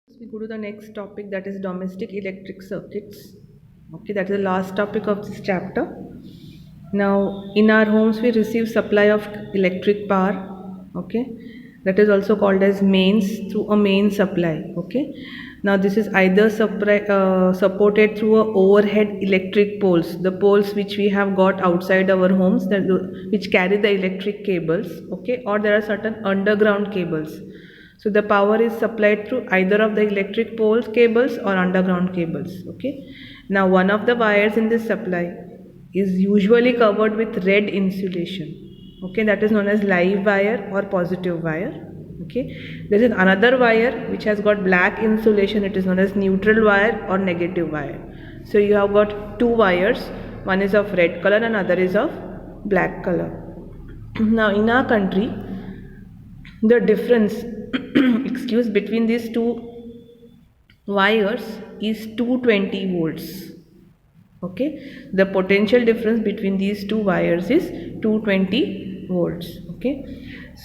We go to the next topic, that is domestic electric circuits. Okay, that is the last topic of this chapter. Now, in our homes, we receive supply of electric power. Okay, that is also called as mains through a main supply. Okay, now this is either supported through a overhead electric poles, the poles which we have got outside our homes, which carry the electric cables. Okay, or there are certain underground cables. So the power is supplied through either of the electric poles cables or underground cables. Okay. Now one of the wires in this supply is usually covered with red insulation. Okay, that is known as live wire or positive wire. Okay. There is another wire which has got black insulation. It is known as neutral wire or negative wire. So you have got two wires. One is of red color and other is of black color. Now in our country, the difference excuse between these two wires is 220 volts. Okay, the potential difference between these two wires is 220 volts. Okay,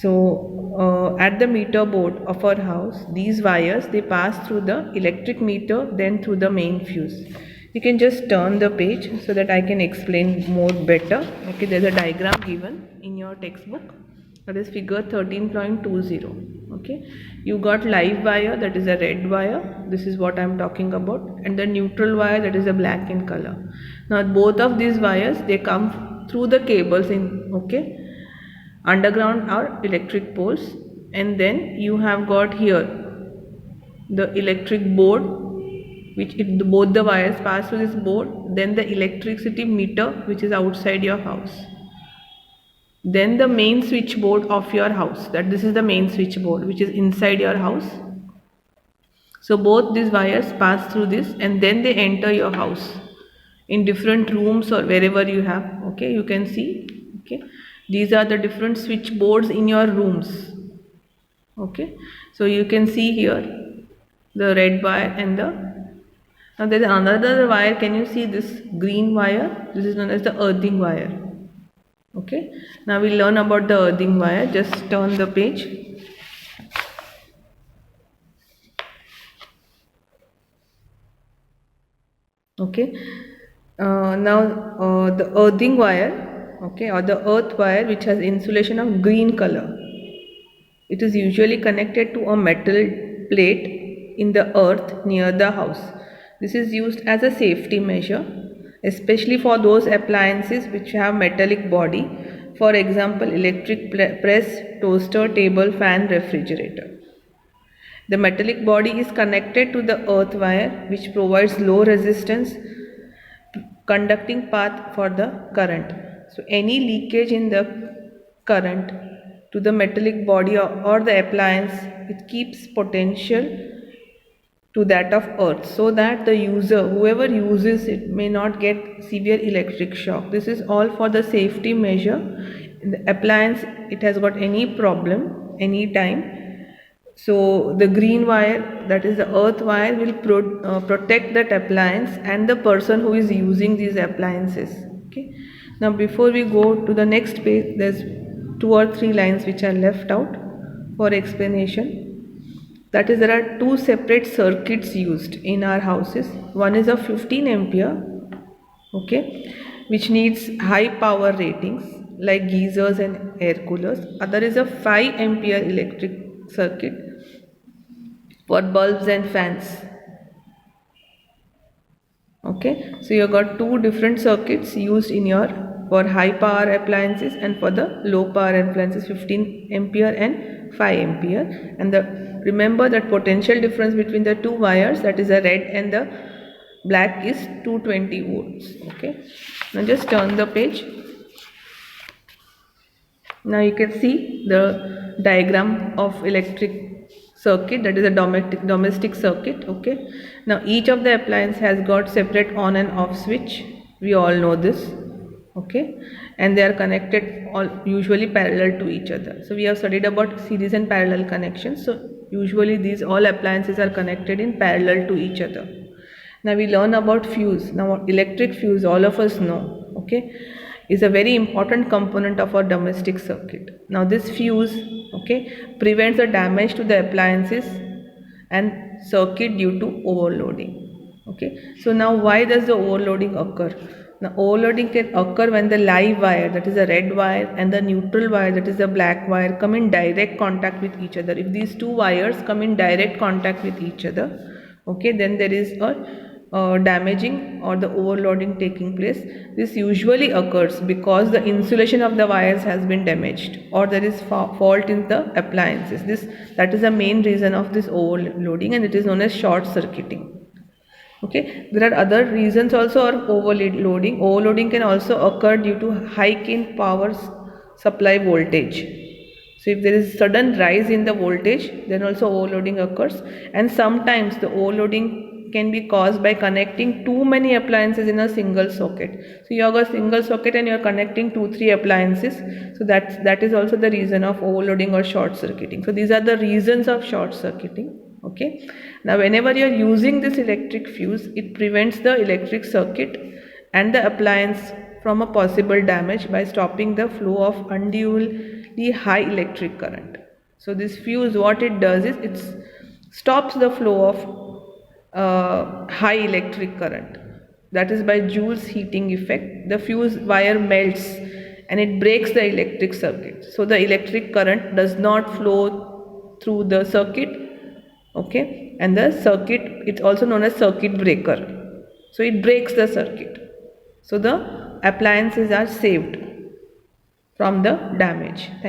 so at the meter board of our house, these wires, they pass through the electric meter, then through the main fuse. You can just turn the page so that I can explain more better. Okay, there's a diagram given in your textbook, that is figure 13.20. Okay, you got live wire, that is a red wire, this is what I am talking about, and the neutral wire, that is a black in color. Now both of these wires, they come through the cables in, okay, underground or electric poles, and then you have got here the electric board, which both the wires pass through this board, then the electricity meter which is outside your house, then the main switchboard of your house, that this is the main switchboard which is inside your house. So both these wires pass through this and then they enter your house in different rooms or wherever you have. Okay, you can see. Okay, these are the different switchboards in your rooms. Okay, so you can see here the red wire and the, now there is another wire. Can you see this green wire? This is known as the earthing wire. Okay, now we'll learn about the earthing wire. Just turn the page. Okay, now the earthing wire, okay, or the earth wire, which has insulation of green color, it is usually connected to a metal plate in the earth near the house. This is used as a safety measure, especially for those appliances which have metallic body, for example electric press, toaster, table, fan, refrigerator. The metallic body is connected to the earth wire, which provides low resistance conducting path for the current. So any leakage in the current to the metallic body or the appliance, it keeps potential to that of earth, so that the user, whoever uses it, may not get severe electric shock. This is all for the safety measure. In the appliance, it has got any problem anytime, so the green wire, that is the earth wire, will protect that appliance and the person who is using these appliances. Okay, now before we go to the next page, there's 2 or 3 lines which are left out for explanation. That is, there are 2 separate circuits used in our houses. One is a 15 ampere, okay, which needs high power ratings like geysers and air coolers. Other is a 5 ampere electric circuit for bulbs and fans. Okay, so you have got 2 different circuits used in your, for high power appliances and for the low power appliances, 15 ampere and 5 ampere. And remember that potential difference between the 2 wires, that is the red and the black, is 220 volts. Okay, now just turn the page. Now you can see the diagram of electric circuit, that is a domestic circuit. Okay, now each of the appliance has got separate on and off switch. We all know this. Okay, and they are connected all usually parallel to each other. So we have studied about series and parallel connections. So usually these all appliances are connected in parallel to each other. Now we learn about fuse. Now electric fuse, all of us know, okay, is a very important component of our domestic circuit. Now this fuse, okay, prevents the damage to the appliances and circuit due to overloading. Okay, so now why does the overloading occur? Now overloading can occur when the live wire, that is a red wire, and the neutral wire, that is a black wire, come in direct contact with each other. If these two wires come in direct contact with each other, okay, then there is a damaging or the overloading taking place. This usually occurs because the insulation of the wires has been damaged or there is fault in the appliances. That is the main reason of this overloading, and it is known as short circuiting. Okay, there are other reasons also of overloading. Overloading can also occur due to hike in power supply voltage. So if there is sudden rise in the voltage, then also overloading occurs. And sometimes the overloading can be caused by connecting too many appliances in a single socket. So you have a single socket and you are connecting 2-3 appliances. So that is also the reason of overloading or short circuiting. So these are the reasons of short circuiting. Okay, now whenever you are using this electric fuse, it prevents the electric circuit and the appliance from a possible damage by stopping the flow of unduly high electric current. So this fuse, what it does is it stops the flow of high electric current, that is by Joule's heating effect. The fuse wire melts and it breaks the electric circuit, so the electric current does not flow through the circuit. Okay, and the circuit, it's also known as circuit breaker, so it breaks the circuit, so the appliances are saved from the damage. Thank